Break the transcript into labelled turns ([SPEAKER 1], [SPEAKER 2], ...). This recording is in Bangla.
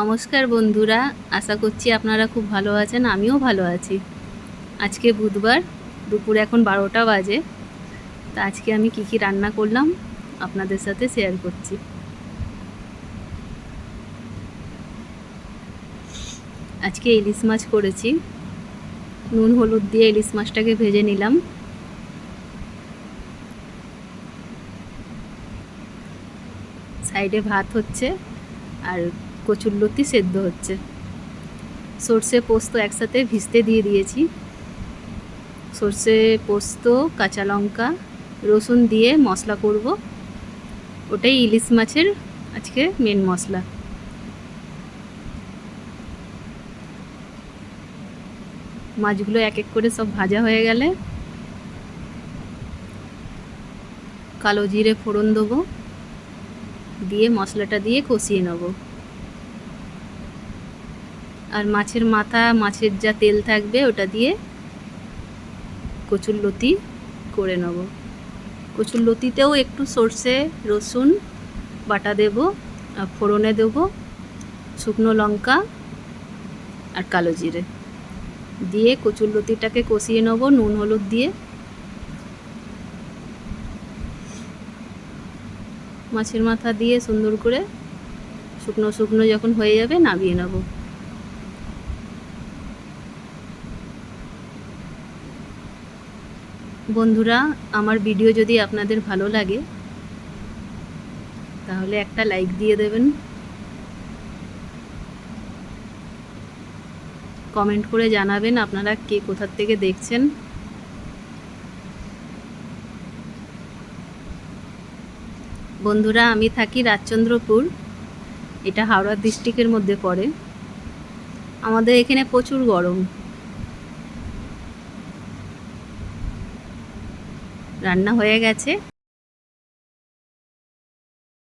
[SPEAKER 1] নমস্কার বন্ধুরা, আশা করছি আপনারা খুব ভালো আছেন। আমিও ভালো আছি। আজকে বুধবার, দুপুর এখন 12টা বাজে। তা আজকে আমি কি রান্না করলাম আপনাদের সাথে শেয়ার করছি। আজকে ইলিশ মাছ করেছি। নুন হলুদ দিয়ে ইলিশ মাছটাকে ভেজে নিলাম। সাইডে ভাত হচ্ছে আর কচুরলতি সেদ্ধ হচ্ছে। সর্ষে পোস্ত একসাথে ভিজতে দিয়ে দিয়েছি। সর্ষে পোস্ত, কাঁচা লঙ্কা, রসুন দিয়ে মশলা করব। ওটাই ইলিশ মাছের আজকে মেন মশলা। মাছগুলো এক এক করে সব ভাজা হয়ে গেলে কালো জিরে ফোড়ন দেবো, দিয়ে মশলাটা দিয়ে কষিয়ে নেব। আর মাছের মাথা, মাছের যা তেল থাকবে ওটা দিয়ে কচুরলতি করে নেব। কচুরলতিতেও একটু সর্ষে রসুন বাটা দেব, আর ফোড়নে দেব শুকনো লঙ্কা আর কালো জিরে দিয়ে কচুরলতিটাকে কষিয়ে নেব নুন হলুদ দিয়ে। মাছের মাথা দিয়ে সুন্দর করে শুকনো শুকনো যখন হয়ে যাবে নামিয়ে নেব। বন্ধুরা, আমার ভিডিও যদি আপনাদের ভালো লাগে তাহলে একটা লাইক দিয়ে দেবেন, কমেন্ট করে জানাবেন আপনারা কে কোথা থেকে দেখছেন। বন্ধুরা, আমি থাকি রাজচন্দ্রপুর, এটা হাওড়া ডিস্ট্রিক্টের মধ্যে পড়ে। আমাদের এখানে প্রচুর গরম। রান্না হয়ে গেছে।